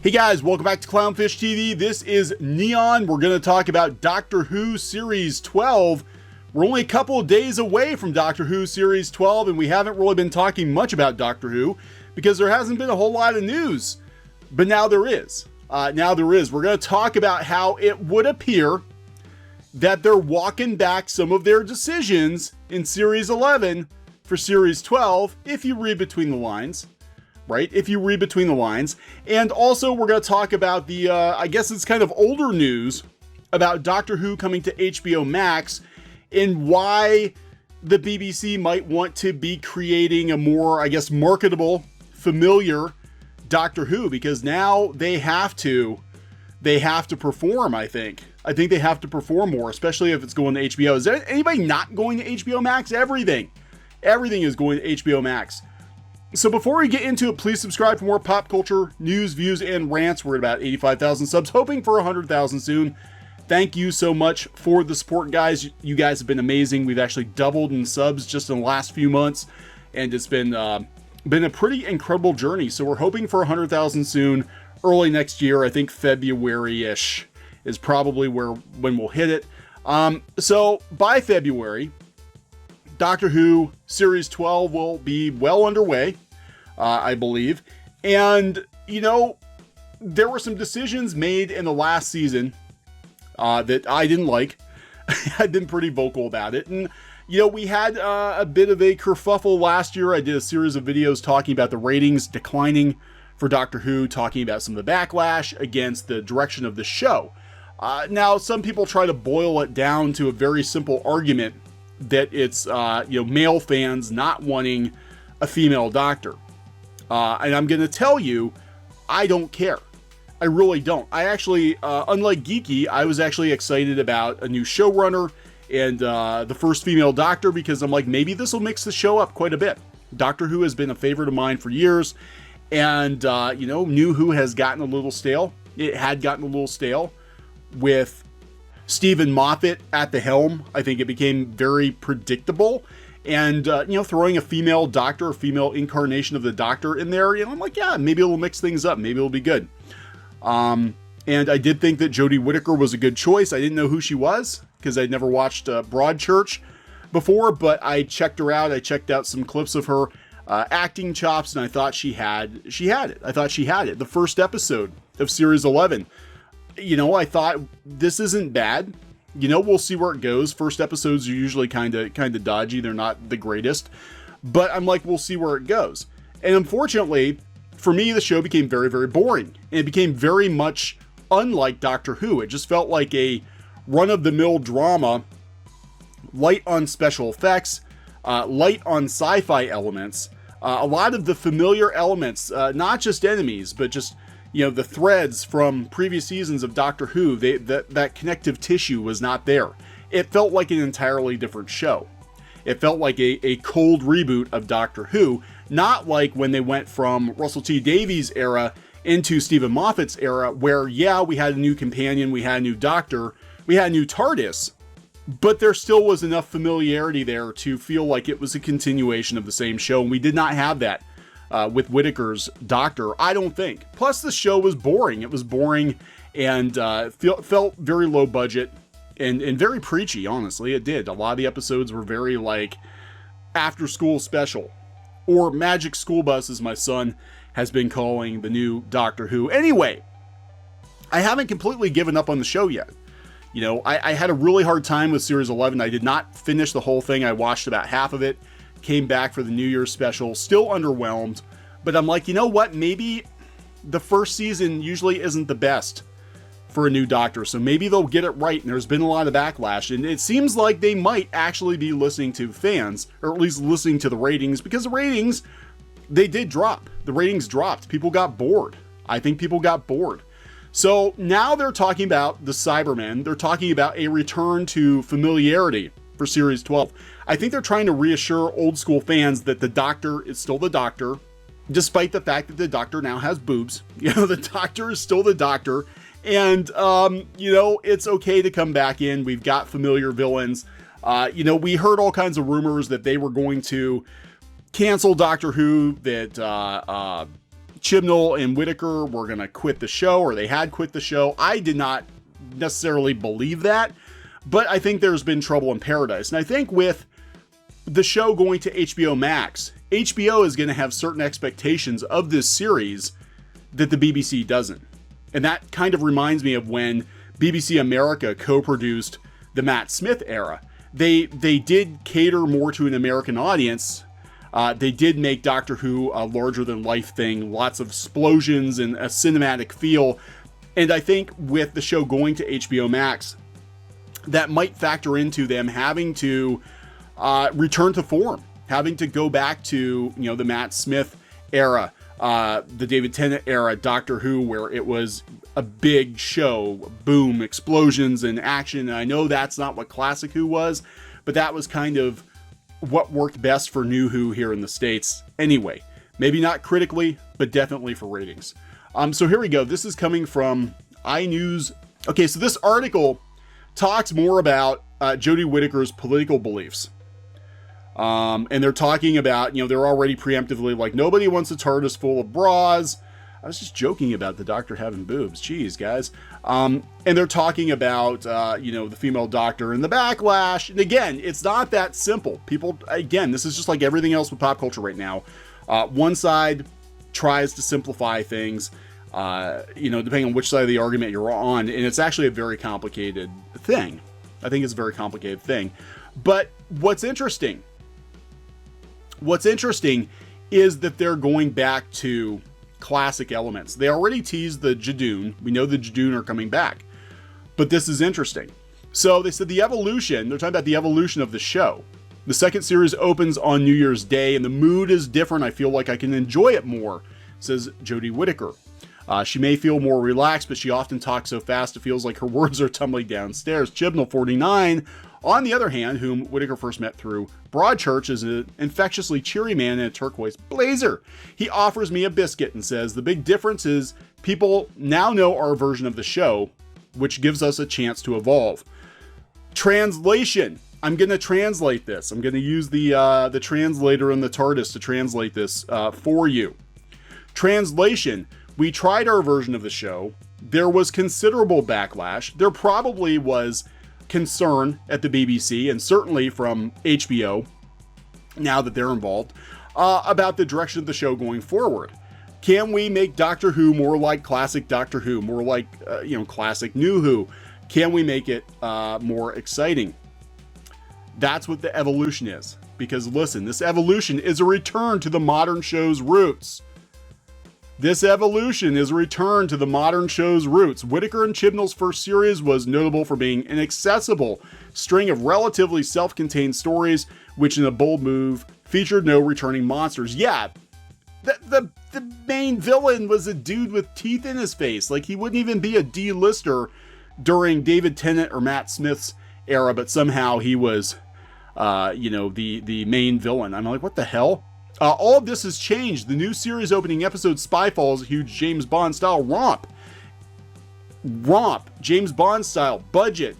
Hey guys, welcome back to CLOWNFISH TV. This is Kneon. We're going to talk about Doctor Who Series 12. We're only a couple of days away from Doctor Who Series 12, and we haven't really been talking much about Doctor Who because there hasn't been a whole lot of news. But now there is. We're going to talk about how it would appear that they're walking back some of their decisions in Series 11 for Series 12, if you read between the lines. Right? If you read between the lines. And also we're going to talk about the, I guess it's kind of older news about Doctor Who coming to HBO Max and why the BBC might want to be creating a more, I guess, marketable, familiar Doctor Who, because now they have to perform, I think. I think they have to perform more, especially if it's going to HBO. Is there anybody not going to HBO Max? Everything is going to HBO Max. So before we get into it, please subscribe for more pop culture news, views, and rants. We're at about 85,000 subs, hoping for 100,000 soon. Thank you so much for the support, guys. You guys have been amazing. We've actually doubled in subs just in the last few months, and it's been a pretty incredible journey. So we're hoping for 100,000 soon, early next year. I think February-ish is probably when we'll hit it. So by February, Doctor Who Series 12 will be well underway, I believe. And, you know, there were some decisions made in the last season that I didn't like. I've been pretty vocal about it. And, you know, we had a bit of a kerfuffle last year. I did a series of videos talking about the ratings declining for Doctor Who, talking about some of the backlash against the direction of the show. Now, some people try to boil it down to a very simple argument that it's, male fans not wanting a female doctor. And I'm going to tell you, I don't care. I really don't. I actually, unlike Geeky, I was actually excited about a new showrunner and the first female doctor, because I'm like, maybe this will mix the show up quite a bit. Doctor Who has been a favorite of mine for years. And, New Who has gotten a little stale. It had gotten a little stale with Stephen Moffat at the helm. I think it became very predictable, and throwing a female doctor, a female incarnation of the Doctor in there, I'm like, yeah, maybe it'll mix things up, maybe it'll be good. And I did think that Jodie Whittaker was a good choice. I didn't know who she was because I'd never watched Broadchurch before, but I checked her out. I checked out some clips of her acting chops, and I thought she had it. I thought she had it. The first episode of Series 11. I thought, this isn't bad. We'll see where it goes. First episodes are usually kind of dodgy. They're not the greatest. But I'm like, we'll see where it goes. And unfortunately, for me, the show became very, very boring. And it became very much unlike Doctor Who. It just felt like a run-of-the-mill drama, light on special effects, light on sci-fi elements. A lot of the familiar elements, not just enemies, but just the threads from previous seasons of Doctor Who, that connective tissue was not there. It felt like an entirely different show. It felt like a cold reboot of Doctor Who, not like when they went from Russell T Davies' era into Stephen Moffat's era, where, yeah, we had a new companion, we had a new Doctor, we had a new TARDIS, but there still was enough familiarity there to feel like it was a continuation of the same show, and we did not have that with Whittaker's Doctor, I don't think. Plus, the show was boring. It was boring and felt very low budget and very preachy, honestly. It did. A lot of the episodes were very, like, after-school special. Or Magic School Bus, as my son has been calling the new Doctor Who. Anyway, I haven't completely given up on the show yet. I had a really hard time with Series 11. I did not finish the whole thing. I watched about half of it. Came back for the New Year's special, still underwhelmed, but I'm like, you know what, maybe the first season usually isn't the best for a new Doctor, so maybe they'll get it right, and there's been a lot of backlash, and it seems like they might actually be listening to fans, or at least listening to the ratings, because the ratings, they did drop. The ratings dropped. People got bored. I think people got bored. So now they're talking about the Cybermen. They're talking about a return to familiarity for Series 12. I think they're trying to reassure old school fans that the Doctor is still the Doctor, despite the fact that the Doctor now has boobs. The Doctor is still the Doctor, and, it's okay to come back in. We've got familiar villains. We heard all kinds of rumors that they were going to cancel Doctor Who, that Chibnall and Whittaker were going to quit the show, or they had quit the show. I did not necessarily believe that, but I think there's been trouble in paradise. And I think with the show going to HBO Max, HBO is going to have certain expectations of this series that the BBC doesn't. And that kind of reminds me of when BBC America co-produced the Matt Smith era. They did cater more to an American audience. They did make Doctor Who a larger-than-life thing, lots of explosions and a cinematic feel. And I think with the show going to HBO Max, that might factor into them having to return to form, having to go back to, the Matt Smith era, the David Tennant era Doctor Who, where it was a big show, boom, explosions and action. And I know that's not what Classic Who was, but that was kind of what worked best for New Who here in the States. Anyway, maybe not critically, but definitely for ratings. So here we go. This is coming from iNews. Okay, so this article talks more about Jodie Whittaker's political beliefs. And they're talking about, they're already preemptively like, nobody wants a TARDIS full of bras. I was just joking about the Doctor having boobs. Jeez, guys. And they're talking about, the female Doctor and the backlash. And again, it's not that simple. People, again, this is just like everything else with pop culture right now. One side tries to simplify things, depending on which side of the argument you're on. And it's actually a very complicated thing. I think it's a very complicated thing. But what's interesting is that they're going back to classic elements. They already teased the Judoon. We know the Judoon are coming back. But this is interesting. So they said they're talking about the evolution of the show. The second series opens on New Year's Day, and the mood is different. I feel like I can enjoy it more, says Jodie Whittaker. She may feel more relaxed, but she often talks so fast it feels like her words are tumbling downstairs. Chibnall, 49, on the other hand, whom Whittaker first met through Broadchurch, is an infectiously cheery man in a turquoise blazer. He offers me a biscuit and says, the big difference is people now know our version of the show, which gives us a chance to evolve. Translation. I'm going to translate this. I'm going to use the translator in the TARDIS to translate this for you. Translation. We tried our version of the show. There was considerable backlash. There probably was concern at the BBC and certainly from HBO, now that they're involved, about the direction of the show going forward. Can we make Doctor Who more like classic Doctor Who, more like, classic New Who? Can we make it more exciting? That's what the evolution is. Because listen, this evolution is a return to the modern show's roots. This evolution is a return to the modern show's roots. Whittaker and Chibnall's first series was notable for being an accessible string of relatively self-contained stories, which in a bold move featured no returning monsters. Yeah, the main villain was a dude with teeth in his face. Like, he wouldn't even be a D-lister during David Tennant or Matt Smith's era, but somehow he was, the main villain. I'm like, what the hell? All of this has changed. The new series opening episode, Spyfall, is a huge James Bond style romp. James Bond style,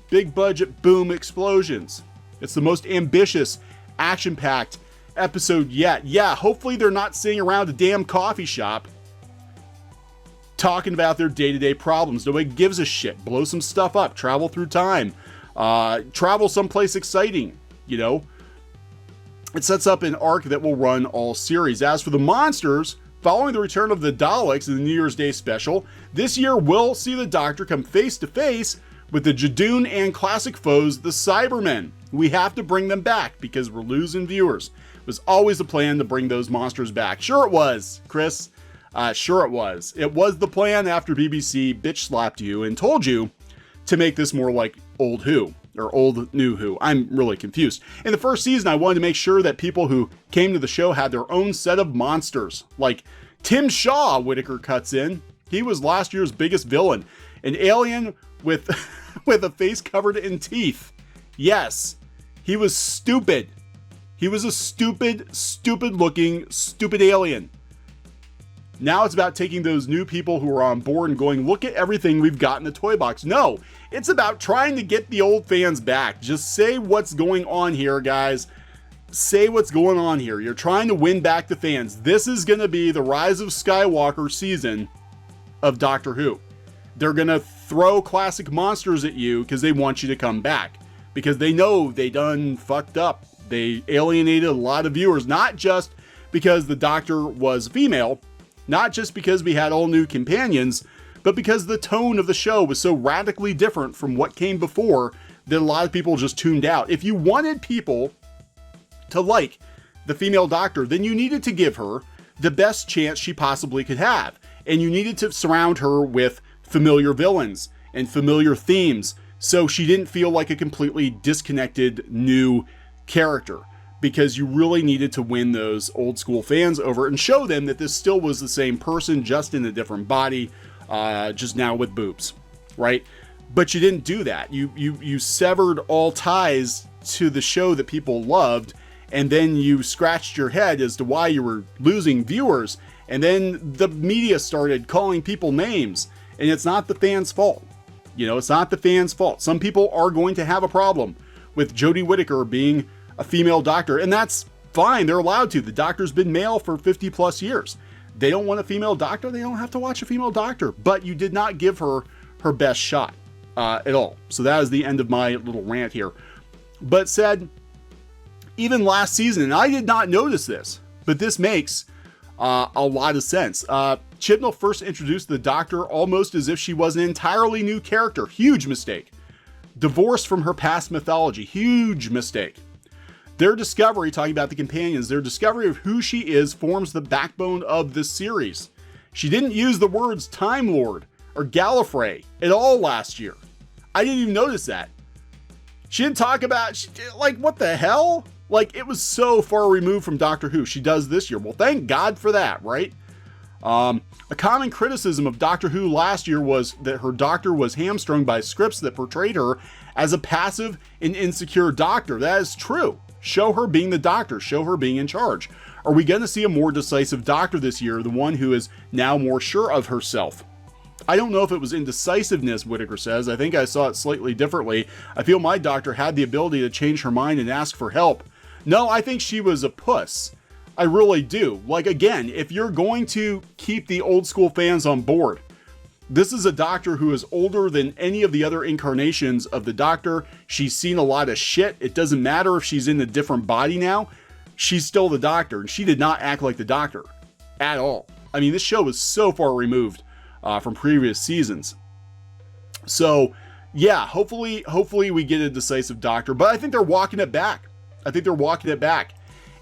big budget, boom, explosions. It's the most ambitious, action-packed episode yet. Yeah, hopefully they're not sitting around a damn coffee shop talking about their day-to-day problems. Nobody gives a shit. Blow some stuff up, travel through time, travel someplace exciting, It sets up an arc that will run all series. As for the monsters, following the return of the Daleks in the New Year's Day special, this year we'll see the Doctor come face to face with the Judoon and classic foes, the Cybermen. We have to bring them back because we're losing viewers. It was always the plan to bring those monsters back. Sure it was, Chris. Sure it was. It was the plan after BBC bitch slapped you and told you to make this more like old Who. Or old New Who. I'm really confused. In the first season, I wanted to make sure that people who came to the show had their own set of monsters. Like Tim Shaw, Whittaker cuts in. He was last year's biggest villain. An alien with, with a face covered in teeth. Yes, he was stupid. He was a stupid looking, stupid alien. Now it's about taking those new people who are on board and going, look at everything we've got in the toy box. No, it's about trying to get the old fans back. Just say what's going on here, guys. say what's going on here. You're trying to win back the fans. This is going to be the Rise of Skywalker season of Doctor Who. They're going to throw classic monsters at you because they want you to come back. Because they know they done fucked up. They alienated a lot of viewers, not just because the Doctor was female, not just because we had all new companions, but because the tone of the show was so radically different from what came before that a lot of people just tuned out. If you wanted people to like the female Doctor, then you needed to give her the best chance she possibly could have. And you needed to surround her with familiar villains and familiar themes, so she didn't feel like a completely disconnected new character, because you really needed to win those old school fans over and show them that this still was the same person, just in a different body, just now with boobs, right? But you didn't do that. You severed all ties to the show that people loved, and then you scratched your head as to why you were losing viewers, and then the media started calling people names, and it's not the fans' fault. You know, it's not the fans' fault. Some people are going to have a problem with Jodie Whittaker being a female Doctor, and that's fine. They're allowed to. The Doctor's been male for 50 plus years. They don't want a female Doctor. They don't have to watch a female Doctor, but you did not give her her best shot at all. So that is the end of my little rant here. But said, even last season, and I did not notice this, but this makes a lot of sense. Chibnall first introduced the Doctor almost as if she was an entirely new character. Huge mistake. Divorced from her past mythology. Huge mistake. Their discovery, talking about the companions, their discovery of who she is forms the backbone of this series. She didn't use the words Time Lord or Gallifrey at all last year. I didn't even notice that. She didn't talk about, like, what the hell? Like, it was so far removed from Doctor Who. She does this year. Well, thank God for that, right? A common criticism of Doctor Who last year was that her Doctor was hamstrung by scripts that portrayed her as a passive and insecure Doctor. That is true. Show her being the Doctor. Show her being in charge. Are we going to see a more decisive Doctor this year, the one who is now more sure of herself? I don't know if it was indecisiveness, Whittaker says. I think I saw it slightly differently. I feel my Doctor had the ability to change her mind and ask for help. No, I think she was a puss. I really do. Like, again, if you're going to keep the old school fans on board, this is a Doctor who is older than any of the other incarnations of the Doctor. She's seen a lot of shit. It doesn't matter if she's in a different body now. She's still the Doctor, and she did not act like the Doctor at all. I mean, this show was so far removed from previous seasons. So, yeah, hopefully we get a decisive Doctor, but I think they're walking it back.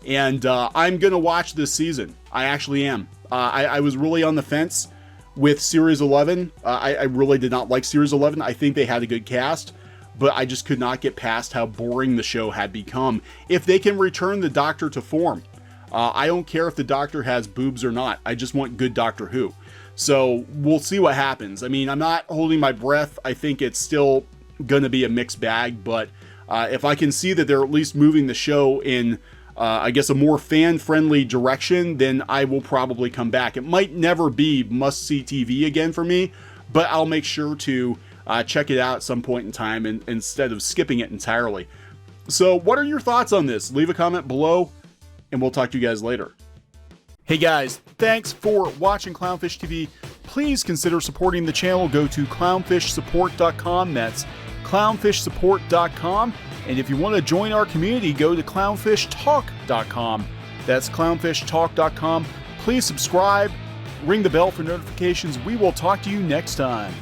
And I'm going to watch this season. I actually am. I was really on the fence with Series 11. I really did not like Series 11. I think they had a good cast, but I just could not get past how boring the show had become. If they can return the Doctor to form, I don't care if the Doctor has boobs or not. I just want good Doctor Who. So we'll see what happens. I mean, I'm not holding my breath. I think it's still going to be a mixed bag, but if I can see that they're at least moving the show in I guess a more fan-friendly direction, then I will probably come back. It might never be must-see TV again for me, but I'll make sure to check it out at some point in time instead of skipping it entirely. So what are your thoughts on this? Leave a comment below, and we'll talk to you guys later. Hey guys, thanks for watching Clownfish TV. Please consider supporting the channel. Go to clownfishsupport.com. That's clownfishsupport.com. And if you want to join our community, go to clownfishtalk.com. That's clownfishtalk.com. Please subscribe, ring the bell for notifications. We will talk to you next time.